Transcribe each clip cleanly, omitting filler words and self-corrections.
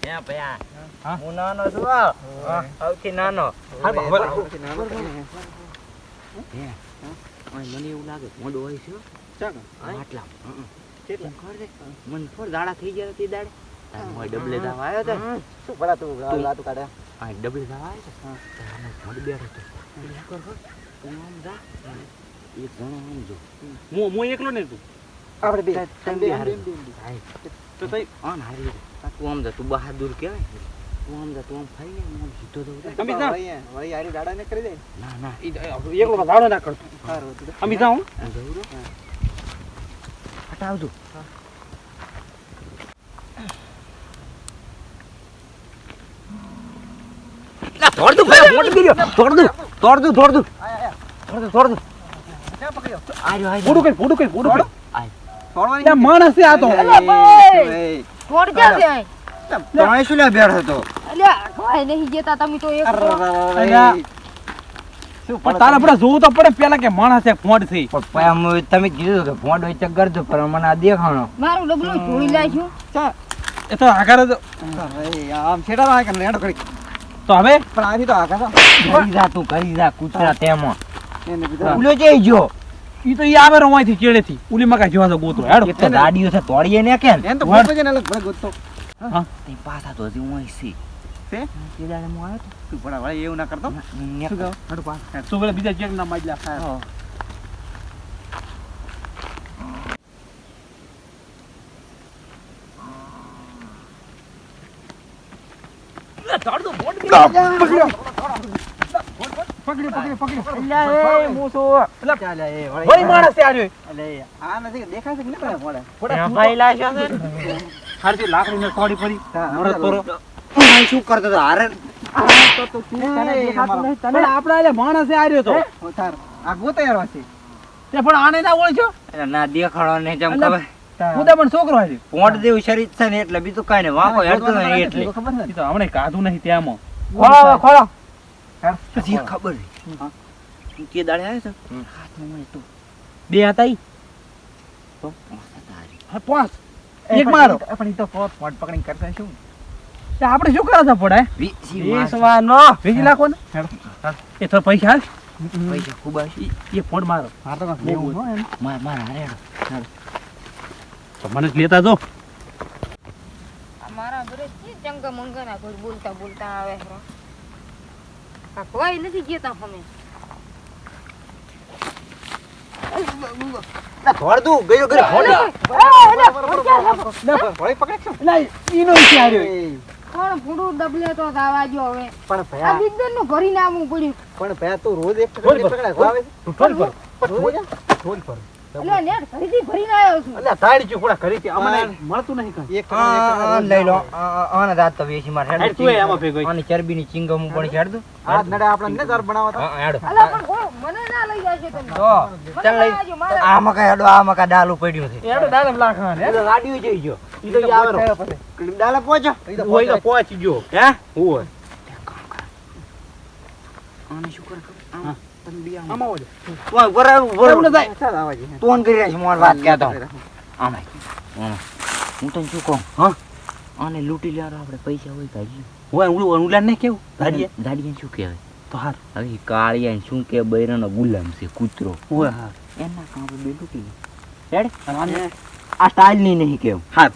હે ભયા હા? હું નાનો છું સૌથી નાનો મને એવું લાગે મોડું હોય છે આટલા મને થોડ દાડા થઈ ગયા તે દાડે ડબલે દાવા આવ્યો તો શું પડા તું રાતું કાઢે ડબલે દાવા આવ્યો તો મોડ બેઠો તો આમ જા એક જણો આમ જો હું એકલો ને તું આપણે બે તો તઈ આમ હારી તું આમ જા તું બહાદુર કહેવાય તું આમ જા તું આમ ખાઈ ને આમ સીધો દઉં અમે જા વળી હારી દાડા ને કરી દે ના ના એકલો દાડો ના કરતો સારું અમે જાઉં જવું હટાવજો તોડ દઉં ભાઈ મોટ ગયો તોડ દઉં ક્યાં પકડ્યો ફોડું કઈ છોડવાની માણસ છે આ તો છોડ ક્યાં છે તમે શું લે બેઠો હતો અલ્યા ભાઈ નહીં જતા તમે તો એક શું પણ તારે આપણે જોવું તો પડે પેલા કે માણસ છે ફોડ છે તમે કીધું કે ફોન હોય ચેક કરજો પણ મને આ દેખાણો મારું ડબલું છોડી લાવ્યું એ તો આગળ જ આમ છેડા માં કે લેડો કરી તો હવે પણ આથી તો આગળ કરી જા કૂતરા તેમાં એને બીજા ઉલો જઈ જો ઈ તો ઈ આવે રવાયથી ચેડેથી ઉલી મકા જેવા તો ગોતો હેડો એ તો ગાડીઓ છે તોડીએ ને કે એને તો ફોટો છે ને અલગ ભલે ગોતો હા તે પાછા તો હજી હું સી છે તે દાડે હું આવ્યો તું પડા ભાઈ એવું ના કરતો તો શું કહો હડો પાસ તો પેલા બીજા ચેક ના માજલા હા વળી માણસ છે આર્યો આ નથી દેખાય છે કે નહીં પડે ભાઈ લાગ્યો છે હારથી લાકડી ને તોડી પડી મરદ તોરો શું કરતો તો હારે પણ આપડા એટલે માણસ છે આર્યો તો આ ગોતો યાર છે તે પણ આને ના ઓળખ્યો ના દેખાડો ને જેમ ખબર હું તો પણ છોકરો છે પોટ દેવું શરીર છે ને એટલે બીજું કઈ નહીં વાંકો હેડતો નહીં એટલે ખબર નથી ઈ તો હમણે કાધું નહીં ત્યાંમાં ખોળો પછી ખબર નહીં તે દાડે આવ્યો છે હાથમાં મને તો બે હતા ઈ તો હા પાંચ એક મારો પણ ઈ તો પોટ પકડીને કરતા શું તે આપણે શું કરે છે પડે વેચવાનો 20 લાખ ને એ તો પૈસા હાલ પૈસા ખૂબ આવશે એ ફોડ મારો માર તો લેવું હો એમ માર હારેડો તો મને જ લેતા જો મારા ઘરે ચંગા મંગા ના કોઈ બોલતા બોલતા આવે છે આ કોઈ નથી જતા અમે ના થોડ દઉં ગયો ઘરે ફોડ ભલે પકડે છે ના ઈનો ઈ આર્યો પણ પૂરું ડબલે તો દાવા જો હવે પણ આ ભયા બિંદર નું ભરીને આવવું પડ્યું પણ ભયા તું રોજ એક રોજ પકડાય આવે તું થોડ પર રોજ થોડ પર એટલે નેટ ફરીથી ભરીને આવ્યો છું અલ્યા તાળી ચૂ કોડા કરી કે અમને મળતું નહીં કાંઈ એક લઈ લો આને દાંત તો વેચી માર હેડ તું એ આમાં ભેગો આની ચરબીની ચિંગમ હું પણ હેડ દઉં આ નડે આપણે ને ઘર બનાવતા હા હેડ અલા પણ મને ના લઈ જાય છે તમે તો ચાલ લઈ આ મકા હેડો આ મકા ડાલું પડ્યું છે એડો દાદમ લાખા ને ગાડીઓ જઈ ગયો ઈ તો આવે ડાલે પહોંચો હોય તો પહોંચી ગયો હે હોય આને શું કરે હા. તમે બી આમ આમાં ઓલે તું બરાબર જાય ચાલ આવા જી તું કરી રહ્યા છે મોર વાત કહેતો આમાં હું તને શું કહું હા આને લૂંટી લેવાનો આપણે પૈસા હોય કાઢી હોય ઉલાન ને કેવું દાડીએ દાડીએ શું કહેવાય તો હાર હવે કાળિયા શું કે બૈરાનો ગુલામ છે કૂતરો હોય હા એના કામ બે લૂંટી લે આ ટાઈલ ની નહીં કેવું હાર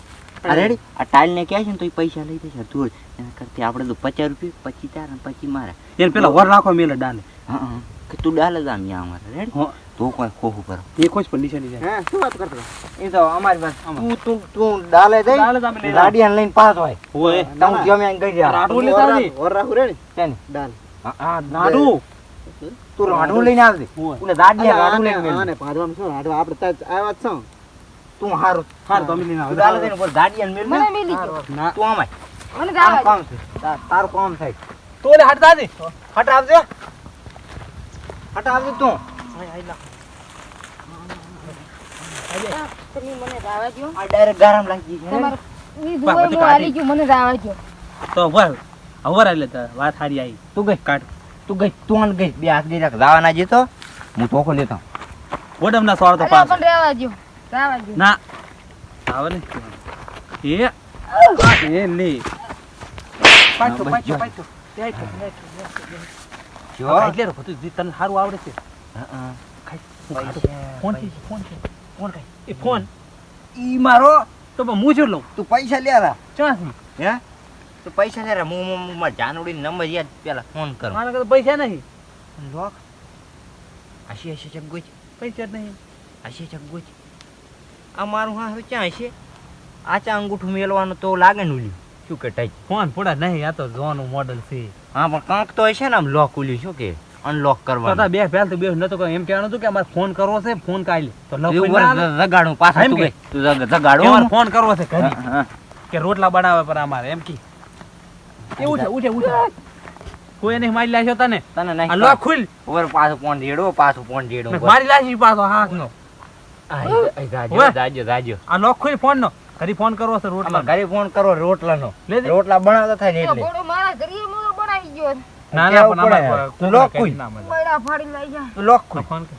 આ રેડી આ ટાઈલ ને કહે છે ને તો એ પૈસા લઈ જશે તું એના કરતી આપણે તો 50 રૂપિયા 25 તારા અને 25 મારા એને પેલા વર રાખો મેલે ડાલે હા હા કે તું ડાલે જ આમ યા અમારે રેડી હા તો કોઈ ખોખું કરો એક જ પણ નિશાની જાય હે શું વાત કરતો એ તો અમારી પાસે તું ડાલે દઈ ડાલે જ અમે લઈ ગાડીયાને લઈને પાસ હોય હોય તમે ગમે એમ કહી રહ્યા રાડું લેતા આવજે. વર રાખું રે તેને ડાલ હા નાડું તું રાડું લઈને આવજે હોય અને દાડિયા રાડું લઈને મેલ. આને પાડવામાં શું આડવા આપણે તો આવ્યા જ છો તું હારું હાર તો અમે લઈને તું આવે ડાલે દઈને ઉપર દાડિયાને મેલ મને મેલી ગયો ના તું આમાય મને આમ દાવા કામ છે તારું કામ થાય તો ને હટતા દે હટ આવજે હટ આવજે તું તમે મને દાવા જો આ ડાયરેક્ટ ગરમ લાગી છે તમારે ઈ બા, દુવાઈ બધું મો આલી ગયું મને દાવા જો તો વર અવર આલે તા વાત હારી આવી તું ગઈ કાટ તું ગઈ તું આન ગઈ બે હાથ ગઈ રાખ દાવાના જેતો હું તોકો લેતો ગોડમ ના સોળ તો અલા પાસ પણ રહેવા જો દાવા જો ના આવે ને એ લે પાછો બસ પાછો જો. પાછો જો એટલે રો બધું જે તને સારું આવડે છે હા, ખાઈ પૈસા, ફોન છે ફોન છે ફોન કઈ એ ફોન ઈ મારો તો પણ હું શું લઉં તું પૈસા લેરા ચાસી હે તું પૈસા લેરા હું માર જાનુડી નંબર યાદ પેલા ફોન કરું મારા કાছে પૈસા નહીં લોક આશી આશી ચગગોચ પૈસા જ નહીં આશી ચગગોચ આ મારું હા હવે ક્યાં છે આચા અંગૂઠું મેલવાનું તો લાગે ને ઉલી શું કે ટાઈ ફોન પોડા નહીં આ તો જોનું મોડલ છે હા પણ કાંક તો હશે ને આમ લોક ઉલી શું કે અનલોક તો કરવાનું બે પહેલ તો બે નતો કહ્યું એમ કહેવાનું હતું કે અમારે ફોન કરવો છે ફોન કાઢી લે તો લવ એવું કોઈ ના વર આવે. જગાડું પાછા એમ તું કે? ગઈ તું જગાડો અમારે ફોન કરવો છે ઘરે હા કે રોટલા બનાવે પર અમારે એમ કી એ ઉઠે ઉઠે ઉઠે કોઈ નહીં મારી લાશ્યો તને તને આ નહીં લોક ખુલ ઓવર પાછું પોન જેડો પાછું પોન જેડો મારી લાશી પાછો હાથનો જાજો જાજો જાજો આ લોક ખુલ ફોન નો ઘરે ફોન કરવો છે રોટલા ઘરે ફોન કરો રોટલાનો લે દે. રોટલા બનાવતા થાય ને એટલે ઘોડો મારા ઘરે મોરો બનાવી ગયો ના ના પણ કેવું પડે? અમારે તું કોકના લોક કઈ ખુલ. ના મજા. બૈડા ફાડી લઈ જાય તું લોક તો ખુલ ફોન કર.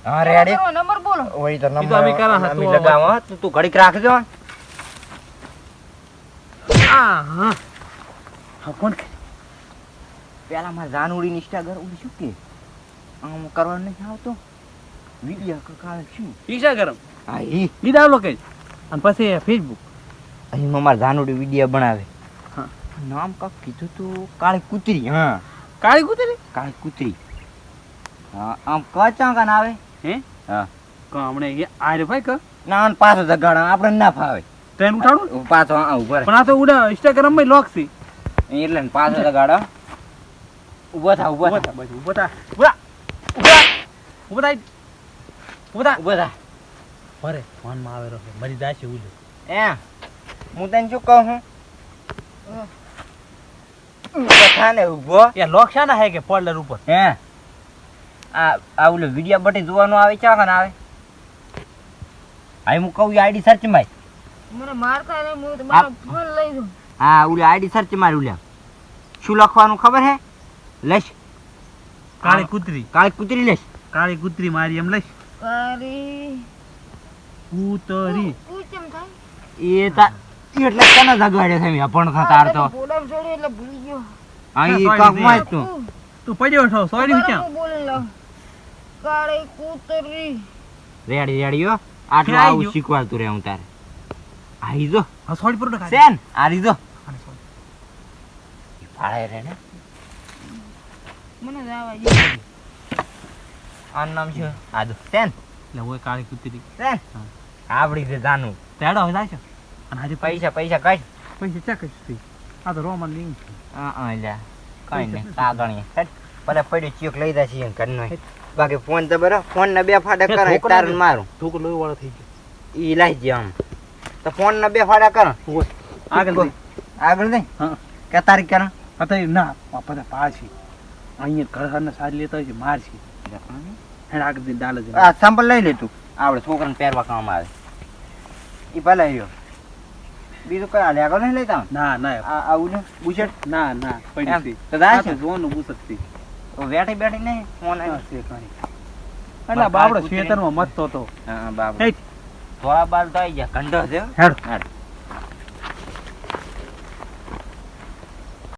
હા રેડી તમારો નંબર બોલો ઓય તો ઈ તો અમે કરા નંબર હતા, અમે તું લગાવો હો. તું ઘડીક રાખજો હા હા હા ફોન કર. પેલા મારે જાનુડી ની ઇન્સ્ટાગ્રામ ઉડી શું કે આમ કરવાનું નહીં આવતો વિડિયો કાલે શું ઇન્સ્ટાગ્રામ હા ઈ લીધા આવલો કે અને પછી ફેસબુક અહીં મારે જાનુડી વિડિયો બનાવે હા. નામ કાક કીધું તું કાળી કૂતરી હા કાળી કૂતરી કાળી કૂતરી હા આમ કચા કાન આવે હે હા હમણે આ રે ભાઈ ક ના આને પાછો જગાડો આપણે ના ફાવે ટ્રેન ઉઠાડું પાછો આ ઉભા રહે. પણ આ તો ઉડા ઇન્સ્ટાગ્રામ માં લોક છે એટલે ને પાછો જગાડો ઉભો થા ઉભો ઉભા થા થા બાજુ ઉભા થા ઉભા ઉભા ઉભા થા ઉભા થા ઉભો થા ભરે ફોન માં આવે રહ્યો મરી જાય છે ઉજો એ હું તને શું કહું ઉભો થા ને ઉભો એ લોક શાના હે કે ફોલ્ડર ઉપર હે આ ઓલો વિડિયો બટી જોવાનો આવે ચા કાન આવે આઈ હું કહું આઈડી સર્ચ માં મને મારતા ને હું તમારો ફોન લઈ દઉં હા ઓલી આઈડી સર્ચ મારી ઓલા શું લખવાનું ખબર હે લશ કાળી કૂતરી કાળી કૂતરી લશ કાળી કૂતરી મારી એમ લઈશ કારી કૂતરી કેમ થાય એ તા એટલે તને જગાડે છે મેં પણ થતા તો બોલાવ જોડે એટલે ભૂલી ગયો આ ઈ હા, કાક સોરી માં તું તું પડ્યો છો સોરી બરાબર ક્યાં બોલી લઉં કાળી કૂતરી રેડી રેડી હો આટલું ક્યાં આવું ગયું? શીખવાડતું રહે હું તારે આઈ જો હા સોરી પર ડકા સેન આ રીજો ફાળે રે ને મને જવા દે આ નામ છે આદુ સેન એટલે ઓય કાળી કૂતરી સેન આપડી છે જાનું તેડો હવે જાય છે અને આજે પૈસા પૈસા કાઢ પૈસા ચેક કરી આ તો રોમન લિંક છે હા લ્યા કઈ નહીં કાગણી હેડ ભલે પડ્યો ચીક લઈ જાય છે ઘરનો બાકી ફોન તો બરો ફોન ને બે ફાડા કરે એક તાર મારું ઢોકો લોહી વાળો થઈ ગયો ઈ લાઈ જે આમ તો ફોન ને બે ફાડા કર આગળ જઈ. આગળ નહીં હા કે તારીખ કર અત્યારે ના આ બધા પાછી અહીંયા ઘર ઘરને સારી લેતા હોય છે માર છે હેડ આગળ જઈને ડાલે છે આ સંપલ લઈ લે તું આપણે છોકરાને પહેરવા કામ આવે ઈ ભલે રહ્યો બીજું કઈ હાલે આગળ નહીં લેતા ના ના આ આવું ને બુશર્ટ ના ના પડી એમ. છે તો જાય છે? જોવાનું બુસત છે બેઠી બેઠી નહીં ફોન હા, છે ઘણી. એટલે બાબડો ખેતરમાં મતતો હતો હા બાબા હેટ થોડા બાર તો આવી ગયા કંડો છે હેડ હેડ